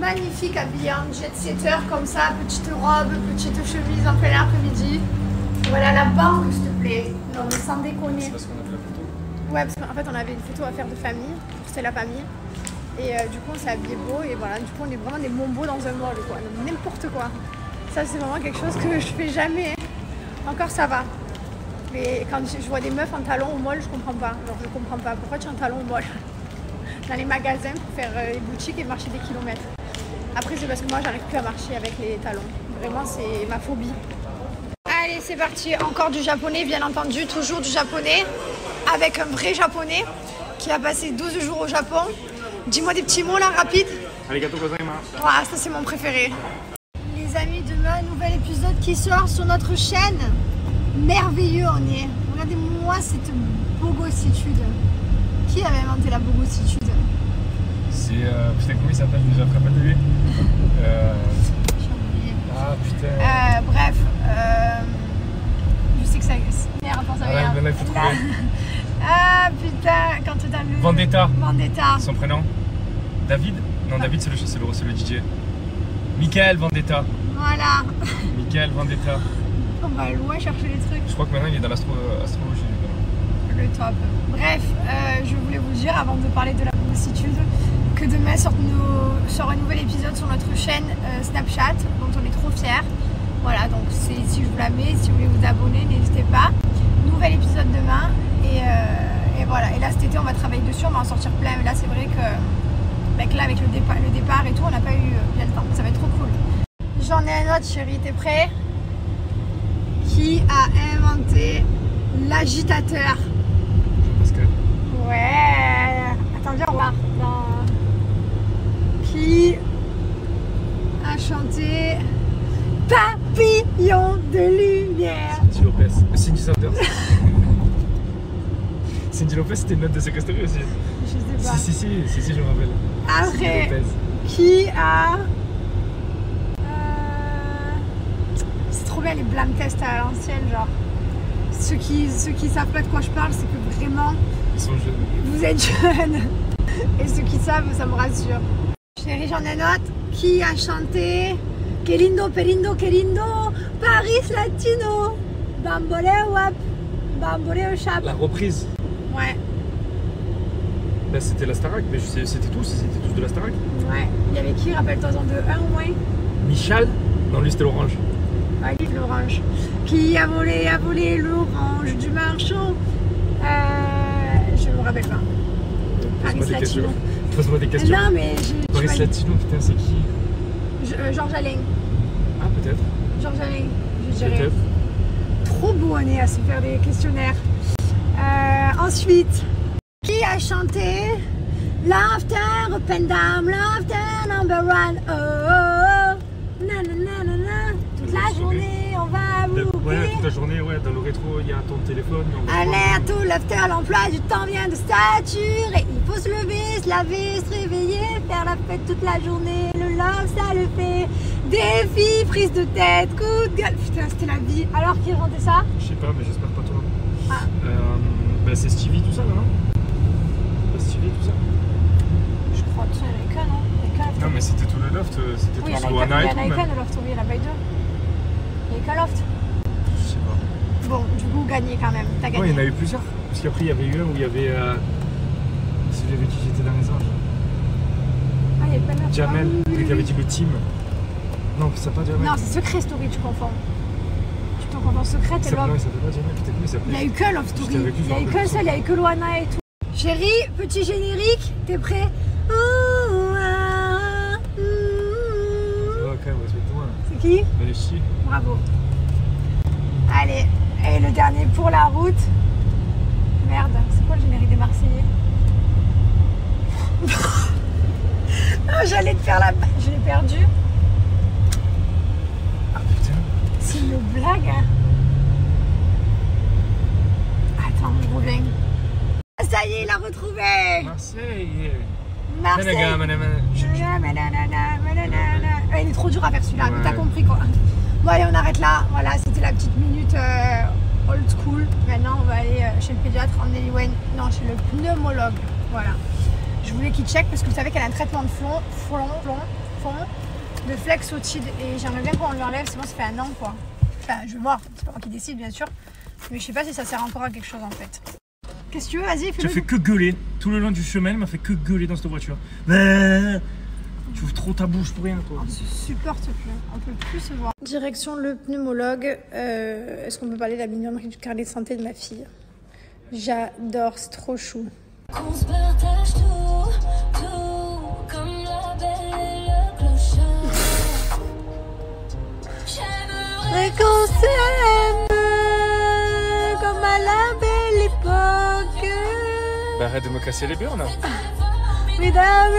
magnifique habillée en jet-setter comme ça, petite robe, petite chemise en plein après-midi. Voilà la banque, s'il te plaît. Non mais sans déconner. C'est parce qu'on a fait la photo. Ouais, parce qu'en fait on avait une photo à faire de famille, c'était la famille. Et du coup on s'est habillé beau et voilà, du coup on est vraiment des mombos dans un mall quoi, n'importe quoi. Ça c'est vraiment quelque chose que je fais jamais. Encore ça va. Mais quand je vois des meufs en talons au mall, je comprends pas. Genre je comprends pas. Pourquoi tu es en talons au mall? Dans les magasins pour faire les boutiques et marcher des kilomètres. Après c'est parce que moi j'arrive plus à marcher avec les talons. Vraiment c'est ma phobie. Allez c'est parti, encore du japonais bien entendu, toujours du japonais. Avec un vrai japonais qui a passé 12 jours au Japon. Dis-moi des petits mots là, rapides. Arigato gozaimasu. Voilà, ça c'est mon préféré. Les amis, demain, nouvel épisode qui sort sur notre chaîne. Merveilleux on est. Regardez-moi cette bogossitude. Qui avait inventé la bogossitude? C'est putain comment il s'appelle déjà, tu te rappelles de lui? J'ai oublié. Ah putain. Bref, je sais que ça... Merde, attends, ça Ah, vient. là, il faut trouver. Ah putain, quand t'as le... Vendetta. Vendetta. Son prénom? David? Non, David c'est le DJ. Michael Vendetta. Voilà. Michael Vendetta. On va loin chercher les trucs. Je crois que maintenant il est dans l'astrologie. Le top. Bref, je voulais vous dire avant de parler de la bogossitude que demain sort un nouvel épisode sur notre chaîne Snapchat dont on est trop fiers. Voilà, donc c'est ici je vous la mets, si vous voulez vous abonner, n'hésitez pas. Nouvel épisode demain et voilà. Et là cet été on va travailler dessus, on va en sortir plein. Mais là c'est vrai que là avec le départ et tout, on n'a pas eu bien le temps. Ça va être trop cool. J'en ai un autre chérie, t'es prêt? Qui a inventé l'agitateur? Pascal. Ouais. Attends, viens, on va. Qui a chanté Papillon de lumière? Cindy Lopez. Cindy Sanders. Cindy Lopez c'était une note de Secret Story aussi. Je sais pas. Si, je me rappelle. Après, Cindy Lopez. qui a... C'est trop bien les blind tests à l'ancienne, genre. Ceux qui savent pas de quoi je parle, c'est que vraiment... Ils sont jeunes. Vous êtes jeunes. Et ceux qui savent, ça me rassure. Chérie, j'en ai une autre. Qui a chanté Que lindo, perindo, que lindo, Paris Latino, Bamboleo wap, Bamboleo chap. La reprise. Ouais, Là c'était la Starac, mais c'était tous de la Starac. ouais. Il y avait qui, rappelle-toi-en de un au moins? Michal? Non, lui c'était l'orange. Ouais, lui, l'orange. Qui a volé l'orange du marchand? Je me rappelle pas. Paris Latino. Pose-moi des questions. Non, mais Paris Latino, putain, c'est qui? Georges Alain. Ah, peut-être. Georges Alain, je dirais. Peut-être. Trop beau, on est à se faire des questionnaires. Ensuite, qui a chanté Laughter, Pendam, Laughter, number one, oh, oh, oh, nanana, toute la journée, on va vous Ouais, toute la journée, ouais, dans le rétro, il y a ton téléphone. Alerte au laughter, l'emploi du temps vient de saturer. Il faut se lever, se laver, se réveiller, faire la fête toute la journée. Le love, ça le fait. Défi, prise de tête, coup de gueule. Putain, c'était la vie. Alors qui chantait ça? Je sais pas, mais j'espère pas toi. Ah. Bah, c'est Stevie, tout ça, là, non? Pas Stevie, tout ça. Je crois que ça, il y en avait qu'un, non? Il y avait qu'un. Non, mais c'était tout le loft, c'était Oui, tout ce Loana et tout. Il y en avait qu'un de loft, oui, il y en avait deux. Il y avait qu'un loft. Je sais pas. Bon, du coup, gagné quand même. T'as gagné. Ouais, il y en a eu plusieurs. Parce qu'après, il y avait eu un où il y avait. Celui avec qui j'étais dans les anges. Ah, il y avait pas de loft. Jamel, Ah, oui, qui oui, avait oui. dit le team. Non, c'est pas Jamel. Non, c'est Secret Story, tu confonds. Tu t'en confonds Secret et Non, Love. il s'appelait pas Jamel, putain, comment il Il s'appelait? n'y a eu que Love Story. J'étais avec lui, Il n'y a je eu me qu'un rappelle seul, il n'y a eu que Loana et tout. Chérie, petit générique, t'es prêt? Ouh, ah, Oh, quand même, respecte-moi. C'est qui? Allez, chie. Bravo. Allez, et le dernier pour la route. Merde, c'est quoi le générique des Marseillais? Non, j'allais te faire la... Je l'ai perdu. Ah putain. C'est une blague, hein. Attends, je reviens. Ça y est, il a retrouvé. Marseille. Marseille. Il est trop dur à faire celui-là, mais t'as compris quoi. Bon allez, on arrête là. Voilà, c'était la petite minute old school. Maintenant, on va aller chez le pédiatre, emmener Liwen. Non, chez le pneumologue. Voilà. Je voulais qu'il check parce que vous savez qu'elle a un traitement de fond de flex otide et j'aimerais bien qu'on lui enlève, c'est bon, ça fait un an quoi. Enfin, je vais voir, c'est pas moi qui décide bien sûr, mais je sais pas si ça sert encore à quelque chose en fait. Qu'est-ce que tu veux, vas-y, fais-le. Je fais que gueuler. Tout le long du chemin, elle m'a fait que gueuler dans cette voiture. Tu ouvres trop ta bouche pour rien, toi. On se supporte plus, on peut plus se voir. Direction le pneumologue. Est-ce qu'on peut parler de la mignonnerie du carnet de santé de ma fille? J'adore, c'est trop chou. On se partage tout, comme la belle et le clochard. J'aimerais qu'on s'aime comme à la belle époque. Bah arrête de me casser les burnes. Formidable,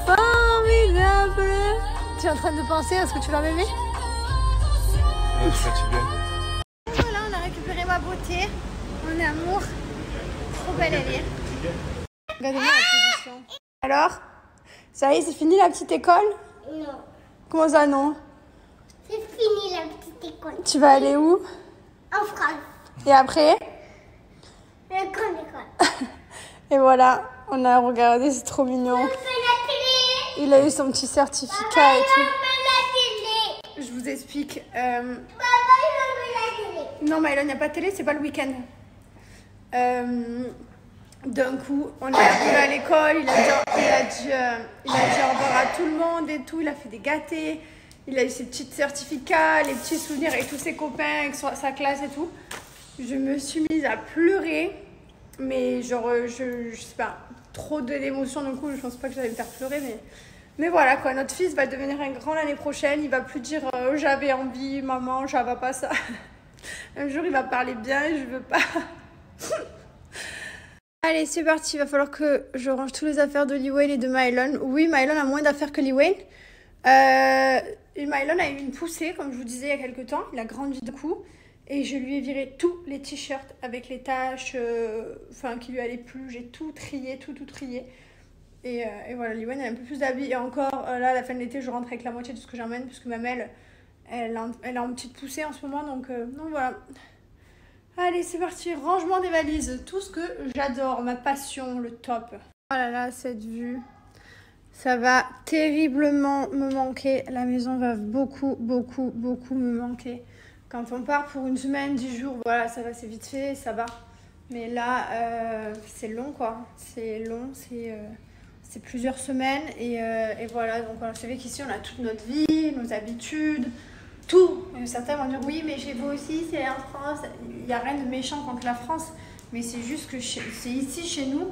formidable. Tu es en train de penser à ce que tu vas m'aimer? Ouais, je suis fatiguée. Voilà, on a récupéré ma beauté, mon amour. Trop belle elle est. Regardez-moi la position. Alors, ça y est, c'est fini la petite école? Non, Comment ça non? c'est fini la petite école. Tu vas aller où? En France, Et après? la grande école. Et voilà, on a regardé, c'est trop mignon. On fait la télé. Il a eu son petit certificat et On tout. fait la télé. Je vous explique. Papa, il fait la télé. Non, Maëlon, il n'y a pas de télé, c'est pas le week-end. D'un coup, on est arrivé à l'école, il a dit au revoir à tout le monde et tout, il a fait des gâtés, il a eu ses petits certificats, les petits souvenirs avec tous ses copains, avec sa classe et tout. Je me suis mise à pleurer, mais genre, je sais pas, trop d'émotions d'un coup, je pense pas que j'allais me faire pleurer, mais voilà quoi, notre fils va devenir un grand l'année prochaine, il va plus dire j'avais envie, maman, j'avais pas ça. Un jour, il va parler bien et je veux pas. Allez, c'est parti. Il va falloir que je range toutes les affaires de Lee Wayne et de Mylon. Oui, Mylon a moins d'affaires que Lee Wayne. Mylon a eu une poussée, comme je vous disais il y a quelques temps. Il a grandi de coup. Et je lui ai viré tous les t-shirts avec les taches qui lui allaient plus. J'ai tout trié, tout trié. Et voilà, Lee Wayne a un peu plus d'habits. Et encore, là, à la fin de l'été, je rentre avec la moitié de ce que j'emmène. Parce que ma mère, elle a une petite poussée en ce moment. Donc voilà. Allez, c'est parti, rangement des valises, tout ce que j'adore, ma passion, le top. Oh là là, cette vue, ça va terriblement me manquer. La maison va beaucoup me manquer. Quand on part pour une semaine, 10 jours, voilà, ça va, c'est vite fait, ça va. Mais là, c'est long, quoi. C'est long, c'est plusieurs semaines. Et voilà, donc vous savez qu'ici, on a toute notre vie, nos habitudes. Tout. Certains vont dire oui, mais chez vous aussi, c'est en France. Il n'y a rien de méchant contre la France, mais c'est juste que c'est ici, chez nous,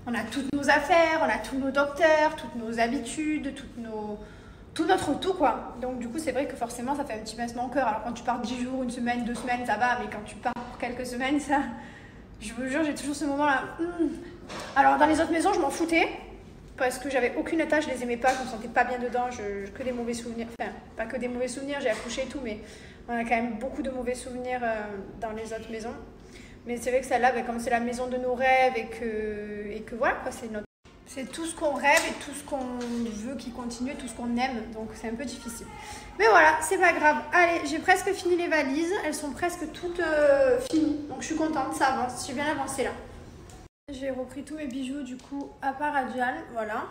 on a toutes nos affaires, on a tous nos docteurs, toutes nos habitudes, tout notre tout, quoi. Donc du coup, c'est vrai que forcément, ça fait un petit pincement au cœur. Alors quand tu pars 10 jours, une semaine, 2 semaines, ça va, mais quand tu pars pour quelques semaines, ça, je vous jure, j'ai toujours ce moment-là. Alors dans les autres maisons, je m'en foutais. Parce que j'avais aucune attache, je les aimais pas, je me sentais pas bien dedans, que des mauvais souvenirs, enfin pas que des mauvais souvenirs, j'ai accouché et tout, mais on a quand même beaucoup de mauvais souvenirs dans les autres maisons. Mais c'est vrai que celle-là, comme c'est la maison de nos rêves et que voilà, quoi, c'est tout ce qu'on rêve et tout ce qu'on veut qui continue, tout ce qu'on aime, donc c'est un peu difficile. Mais voilà, c'est pas grave. Allez, j'ai presque fini les valises, elles sont presque toutes finies, donc je suis contente, ça avance, j'ai bien avancé là. J'ai repris tous mes bijoux du coup à Paradian, voilà.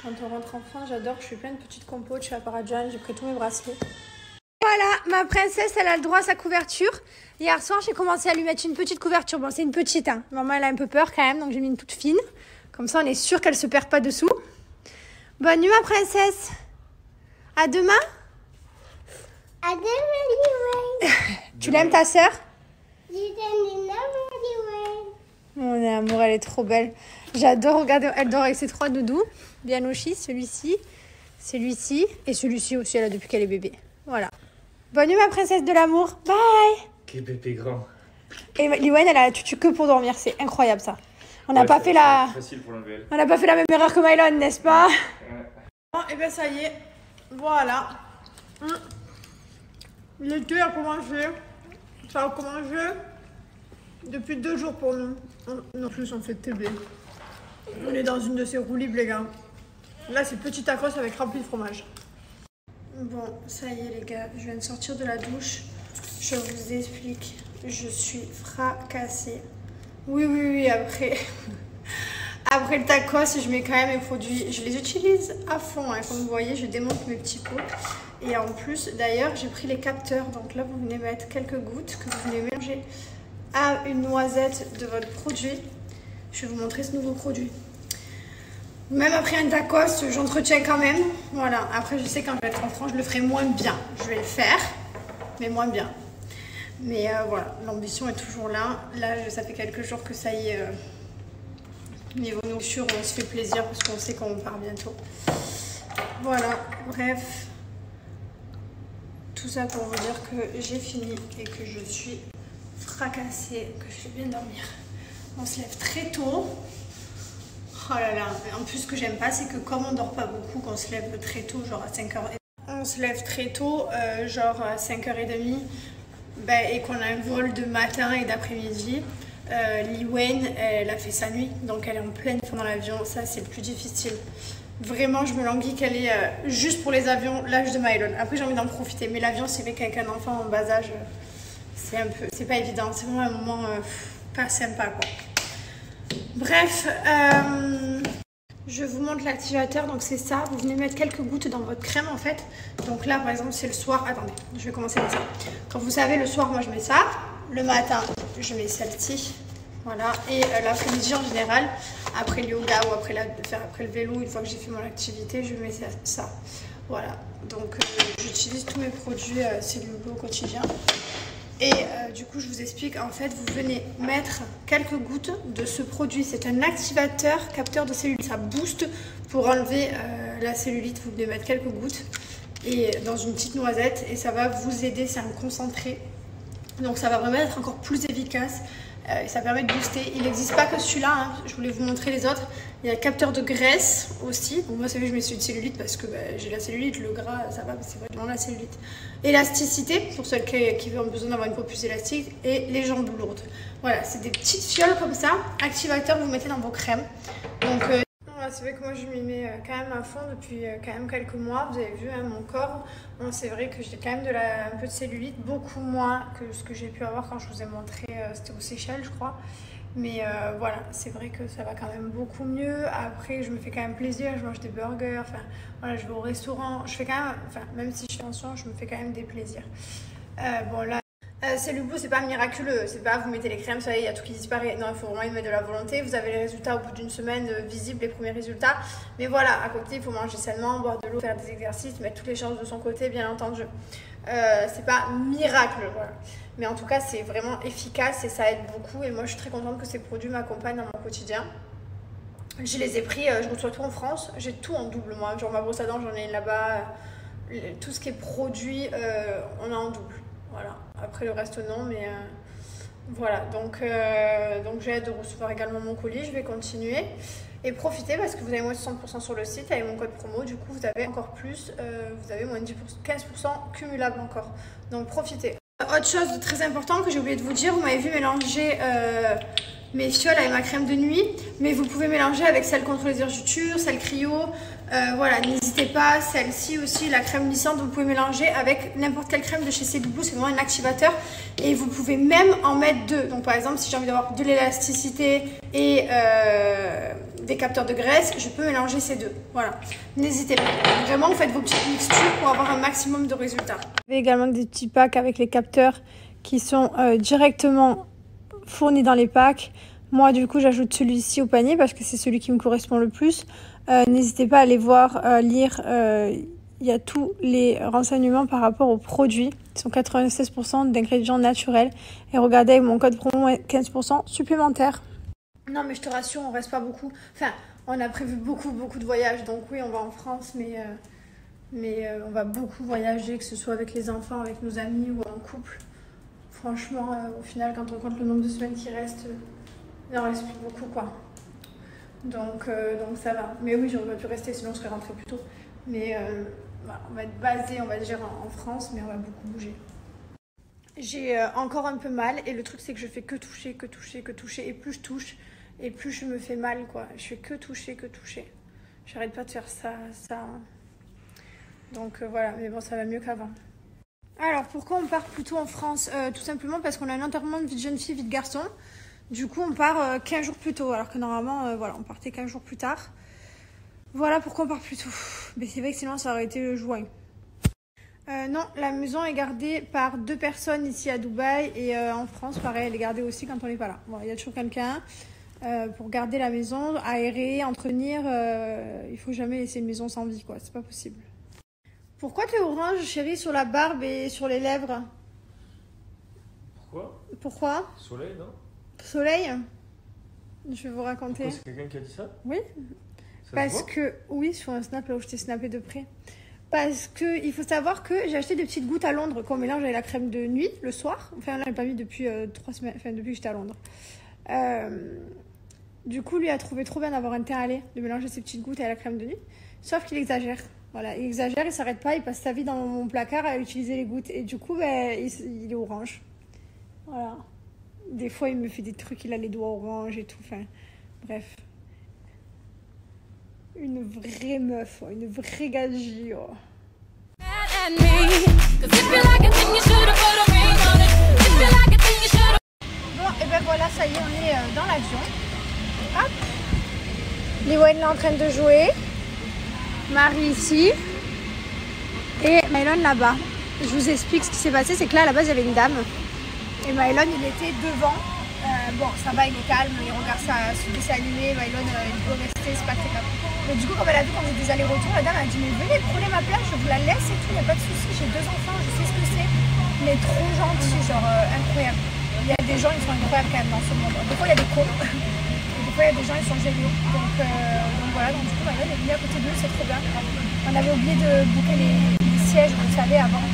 Quand on rentre en France, j'adore, je fais plein de petites compotes chez Paradian, j'ai pris tous mes bracelets. Voilà, ma princesse, elle a le droit à sa couverture. Hier soir, j'ai commencé à lui mettre une petite couverture. Bon, c'est une petite, hein. Maman, elle a un peu peur quand même, donc j'ai mis une toute fine. Comme ça, on est sûr qu'elle se perd pas dessous. Bonne nuit, ma princesse. À demain. À demain, Tu l'aimes, ta sœur? je t'aime énormément. Mon amour, elle est trop belle. J'adore regarder. Elle dort avec ses 3 doudous. Bianoshi, celui-ci, celui-ci et celui-ci aussi. Elle a depuis qu'elle est bébé. Voilà. Bonne nuit, ma princesse de l'amour. Bye. Quel bébé grand. Et Liwen, elle a la tutu que pour dormir. C'est incroyable ça. On n'a pas fait la. Facile pour l'enlever. On n'a pas fait la même erreur que Mylon, n'est-ce pas? Bon, et bien ça y est. Voilà. L'été a commencé. Ça a commencé depuis 2 jours pour nous. En plus, on fait TB. On est dans une de ces roues libres, les gars. Là, c'est petit tacos avec rempli de fromage. Bon, ça y est, les gars. Je viens de sortir de la douche. Je vous explique. Je suis fracassée. Oui, après Après le tacos, je mets quand même mes produits, je les utilise à fond, hein. Comme vous voyez, je démonte mes petits pots. Et en plus, d'ailleurs, j'ai pris les capteurs. Donc là, vous venez mettre quelques gouttes que vous venez mélanger à une noisette de votre produit. Je vais vous montrer ce nouveau produit. Même après un tacos, j'entretiens quand même. Voilà, après je sais quand je vais être en France, je le ferai moins bien. Je vais le faire, mais moins bien. Mais voilà, l'ambition est toujours là. Là, ça fait quelques jours que ça y est. Niveau nourriture, on se fait plaisir parce qu'on sait qu'on part bientôt. Voilà, bref. Tout ça pour vous dire que j'ai fini et que je suis fracassée, que je vais bien dormir. On se lève très tôt. Oh là là, en plus ce que j'aime pas, c'est que comme on dort pas beaucoup, qu'on se lève très tôt, genre à 5h. On se lève très tôt, genre à 5h30, ben, et qu'on a un vol de matin et d'après-midi. Liwen, elle a fait sa nuit, donc elle est en pleine forme dans l'avion. Ça, c'est le plus difficile. Vraiment, je me languis qu'elle est juste pour les avions l'âge de Mylon. Après, j'ai envie d'en profiter, mais l'avion, c'est vrai qu'avec un enfant en bas âge, c'est pas évident. C'est vraiment un moment pas sympa, quoi. Bref, je vous montre l'activateur. Donc c'est ça, vous venez mettre quelques gouttes dans votre crème en fait. Donc là par exemple c'est le soir, attendez, je vais commencer par ça. Quand vous savez, le soir moi je mets ça, le matin je mets celle-ci, voilà. Et l'après-midi en général, après le yoga ou après le vélo, une fois que j'ai fait mon activité, je mets ça. Voilà, donc j'utilise tous mes produits Cellulo au quotidien. Et du coup, je vous explique, en fait, vous venez mettre quelques gouttes de ce produit. C'est un activateur, capteur de cellulite. Ça booste pour enlever la cellulite. Vous venez mettre quelques gouttes et dans une petite noisette et ça va vous aider. C'est un concentré. Donc, ça va vraiment être encore plus efficace. Et ça permet de booster. Il n'existe pas que celui-là, hein. Je voulais vous montrer les autres. Il y a le capteur de graisse aussi. Donc moi, c'est vrai que je mets celui de cellulite parce que j'ai la cellulite, le gras, ça va, c'est vraiment la cellulite. Élasticité, pour celles qui ont besoin d'avoir une peau plus élastique. Et les jambes lourdes. Voilà, c'est des petites fioles comme ça. Activateur, vous mettez dans vos crèmes. Donc c'est vrai que moi, je m'y mets quand même à fond depuis quand même quelques mois. Vous avez vu, hein, mon corps. Bon, c'est vrai que j'ai quand même un peu de cellulite, beaucoup moins que ce que j'ai pu avoir quand je vous ai montré, c'était aux Seychelles, je crois. Mais voilà, c'est vrai que ça va quand même beaucoup mieux. Après, je me fais quand même plaisir, je mange des burgers, enfin, voilà, je vais au restaurant. Je fais quand même, enfin, même si je fais attention, je me fais quand même des plaisirs. Bon, là, Cellulo, c'est pas miraculeux. C'est pas vous mettez les crèmes, ça y est, il y a tout qui disparaît. Non, il faut vraiment y mettre de la volonté. Vous avez les résultats au bout d'une semaine visibles, les premiers résultats. Mais voilà, à côté, il faut manger sainement, boire de l'eau, faire des exercices, mettre toutes les chances de son côté, bien entendu. C'est pas miracle, voilà. Mais en tout cas, c'est vraiment efficace et ça aide beaucoup. Et moi, je suis très contente que ces produits m'accompagnent dans mon quotidien. Je les ai pris, je reçois tout en France. J'ai tout en double, moi. Genre ma brosse à dents, j'en ai une là-bas. Tout ce qui est produit, on a en double. Voilà. Après, le reste, non. Mais voilà. Donc j'ai hâte de recevoir également mon colis. Je vais continuer. Et profitez parce que vous avez moins de 60% sur le site. Avec mon code promo, du coup, vous avez encore plus. Vous avez moins de 15% cumulable encore. Donc profitez. Autre chose de très important que j'ai oublié de vous dire, vous m'avez vu mélanger mes fioles avec ma crème de nuit, mais vous pouvez mélanger avec celle contre les vergetures, celle cryo, voilà, n'hésitez pas, celle-ci aussi, la crème lissante, vous pouvez mélanger avec n'importe quelle crème de chez Cellulo, c'est vraiment un activateur et vous pouvez même en mettre deux. Donc par exemple, si j'ai envie d'avoir de l'élasticité et des capteurs de graisse, je peux mélanger ces deux. Voilà, n'hésitez pas. Vraiment, vous faites vos petites mixtures pour avoir un maximum de résultats. Vous avez également des petits packs avec les capteurs qui sont directement fournis dans les packs. Moi, du coup, j'ajoute celui-ci au panier parce que c'est celui qui me correspond le plus. N'hésitez pas à aller voir, lire. Il y a tous les renseignements par rapport aux produits. Ils sont 96% d'ingrédients naturels. Et regardez, avec mon code promo, 15% supplémentaire. Non, mais je te rassure, on reste pas beaucoup. Enfin, on a prévu beaucoup de voyages. Donc oui, on va en France, mais on va beaucoup voyager, que ce soit avec les enfants, avec nos amis ou en couple. Franchement, au final, quand on compte le nombre de semaines qui restent, il en reste plus beaucoup, quoi. Donc ça va. Mais oui, j'aurais pas pu rester, sinon on serait rentré plus tôt. Mais voilà, on va être basé, on va dire, en France, mais on va beaucoup bouger. J'ai encore un peu mal et le truc, c'est que je fais que toucher. Et plus je touche, et plus je me fais mal, quoi. Je fais que toucher. J'arrête pas de faire ça. Donc voilà, mais bon, ça va mieux qu'avant. Alors, pourquoi on part plutôt en France? Tout simplement parce qu'on a un enterrement de vie de jeune fille, vie de garçon. Du coup, on part 15 jours plus tôt, alors que normalement, voilà, on partait 15 jours plus tard. Voilà pourquoi on part plus tôt. Mais c'est vrai que sinon, ça aurait été juin. Non, la maison est gardée par 2 personnes ici à Dubaï et en France, pareil, elle est gardée aussi quand on n'est pas là. Bon, il y a toujours quelqu'un pour garder la maison, aérer, entretenir. Il faut jamais laisser une maison sans vie, quoi. C'est pas possible. Pourquoi tu es orange, chérie, sur la barbe et sur les lèvres? Pourquoi? Soleil, non? Soleil? Je vais vous raconter. C'est quelqu'un qui a dit ça? Oui. Parce que, oui, sur un snap, là où je t'ai snappé de près. Parce que il faut savoir que j'ai acheté des petites gouttes à Londres qu'on mélange avec la crème de nuit le soir. Enfin, là, je l'ai pas mis depuis 3 semaines, enfin, depuis que j'étais à Londres. Du coup, lui a trouvé trop bien d'avoir un teint à lait, de mélanger ces petites gouttes avec la crème de nuit. Sauf qu'il exagère. Voilà, il exagère, il s'arrête pas, il passe sa vie dans mon placard à utiliser les gouttes. Et du coup, ben, il est orange. Voilà. Des fois, il me fait des trucs, il a les doigts orange et tout. Enfin, bref. Une vraie meuf, une vraie gagie. Oh. Bon, et ben voilà, ça y est, on est dans l'avion. Hop. Liwen est en train de jouer. Marie ici. Et Mylon là-bas. Je vous explique ce qui s'est passé, c'est que là, à la base, il y avait une dame. Et Mylon, il était devant. Bon, ça va, il est calme, il regarde ça, ce dessin animé, Mylon, il peut rester, c'est pas très grave. Mais du coup, comme elle a vu qu'on faisait des allers-retours, la dame a dit, mais venez, prenez ma place, je vous la laisse et tout, il n'y a pas de souci, j'ai 2 enfants, je sais ce que c'est. Mais trop gentil, genre incroyable. Il y a des gens, ils sont incroyables quand même dans ce monde. Des fois, il y a des cons. Des fois, il y a des gens, ils sont géniaux. Donc voilà, donc du coup, Mylon est venue à côté de nous, c'est trop bien. On avait oublié de booker les sièges, vous savez, avant.